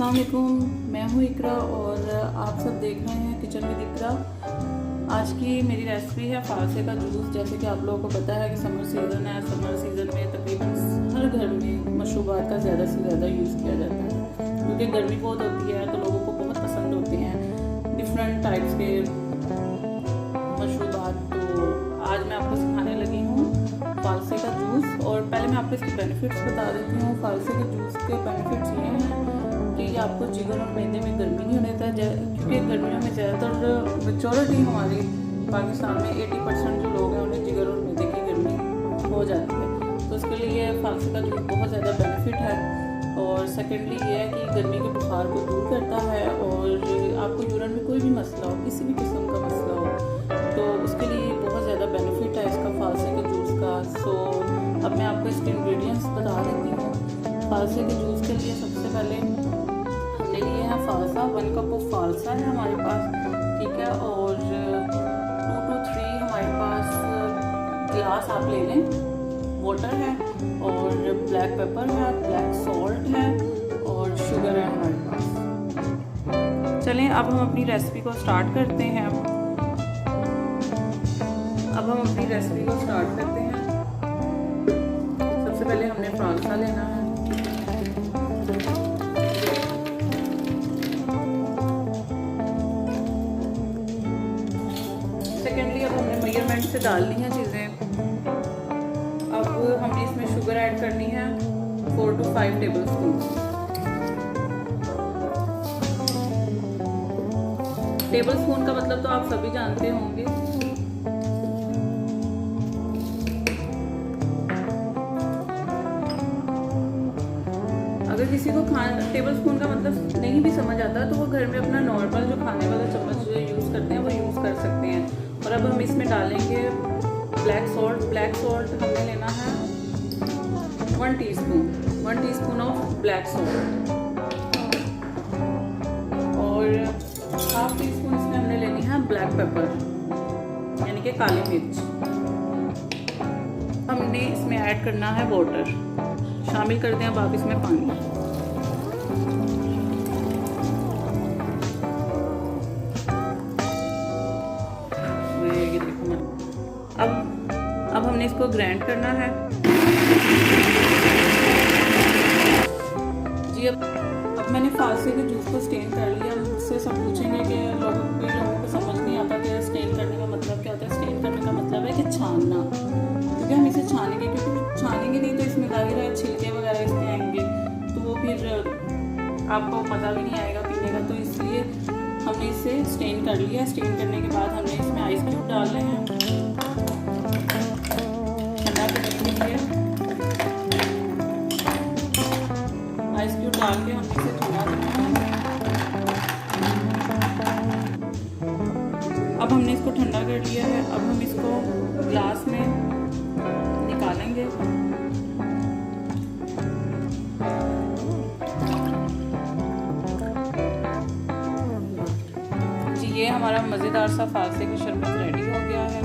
अस्सलाम वालेकुम, मैं हूँ इकरा और आप सब देख रहे हैं किचन विद इकरा। आज की मेरी रेसिपी है फालसे का जूस। जैसे कि आप लोगों को पता है कि समर सीज़न है। समर सीज़न में तकरीबन हर घर में मशरूबात का ज़्यादा से ज़्यादा यूज़ किया जाता है, क्योंकि गर्मी बहुत होती है तो लोगों को बहुत पसंद होते हैं डिफरेंट टाइप्स के मशरूबात। तो आज मैं आपको सिखाने लगी हूँ फालसे का जूस। और पहले मैं आपको इसके बेनिफिट्स बता देती हूँ। फालसे के जूस के बेनिफिट्स ये हैं कि ये आपको जिगर और मैदे में गर्मी नहीं होने देता, क्योंकि गर्मियों में ज़्यादातर मेजॉरिटी हमारे पाकिस्तान में 80% जो लोग हैं उन्हें जिगर और मैदे की गर्मी हो जाती है। तो इसके लिए फालसे का जूस बहुत ज़्यादा बेनिफिट है। और सेकेंडली ये है कि गर्मी के बुखार को दूर करता है। और आपको यूरिन में कोई भी मसला हो, किसी भी किस्म का मसला हो, तो उसके लिए बहुत ज़्यादा बेनिफिट है इसका फालसे के जूस का। सो अब मैं आपको इसके इंग्रेडिएंट्स बता देती हूँ। फालसे के जूस के लिए सबसे पहले हमने लिए है फालसा। 1 कप ऑफ फालसा है हमारे पास, ठीक है। और 2 to 3 हमारे पास गिलास आप ले लें वाटर है, और ब्लैक पेपर है, ब्लैक सॉल्ट है, और शुगर है हमारे पास। चलें अब हम अपनी रेसिपी को स्टार्ट करते हैं। सबसे पहले हमने फालसा लेना है। सेकेंडली अब हमने मेजरमेंट से डालनी है चीज़ें। अब हमने इसमें शुगर ऐड करनी है 4 to 5 table spoon. Table spoon का मतलब तो आप सभी जानते होंगे। अगर किसी को टेबल स्पून का मतलब नहीं भी समझ आता तो वो घर में अपना नॉर्मल जो खाने वाला चम्मच जो यूज़ करते हैं वो यूज़ कर सकते हैं। और अब हम इसमें डालेंगे ब्लैक सॉल्ट। ब्लैक सॉल्ट हमने लेना है 1 टीस्पून ऑफ ब्लैक सॉल्ट। और हाफ टी स्पून इसमें हमने लेनी है ब्लैक पेपर, यानी कि काली मिर्च। हमने इसमें ऐड करना है वाटर। शामिल कर दें अब आप इसमें पानी। ये देखो मैं अब हमने इसको ग्राइंड करना है जी। अब मैंने फालसे के जूस को स्टेन कर लिया। मुझसे सब पूछेंगे कि लोगों को समझ नहीं आता कि स्टेन करने का मतलब क्या होता है। स्टेन करने का मतलब है कि छानना, क्योंकि हम इसे छानेंगे, क्योंकि छानेंगे नहीं तो इसमें जाहिर है छिलके वगैरह इसमें आएंगे, तो वो फिर आपको मज़ा भी नहीं आएगा पीने का। तो इसलिए हमने इसे स्टेन कर लिया। स्टेन करने के बाद हमने इसमें आइस क्यूब डाल रहे हैं ठंडा करने के लिए। आइस क्यूब डाल के हमने इसे ठंडा करना है। अब हमने इसको ठंडा कर लिया है। अब हम इसको ग्लास में निकालेंगे। जी ये हमारा मज़ेदार सा फालसे की शरबत रेडी हो गया है।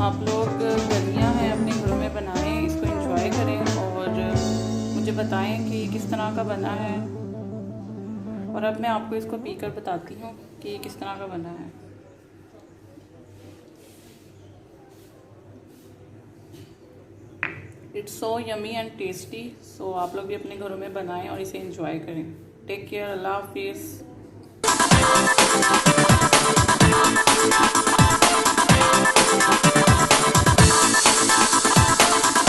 आप लोग गर्मियाँ हैं अपने घरों में बनाएं, इसको एंजॉय करें और मुझे बताएं कि किस तरह का बना है। और अब मैं आपको इसको पीकर बताती हूँ कि ये किस तरह का बना है। It's so yummy and tasty. So आप लोग भी अपने घरों में बनाएं और इसे एंजॉय करें। टेक केयर, अल्लाह हाफिज़।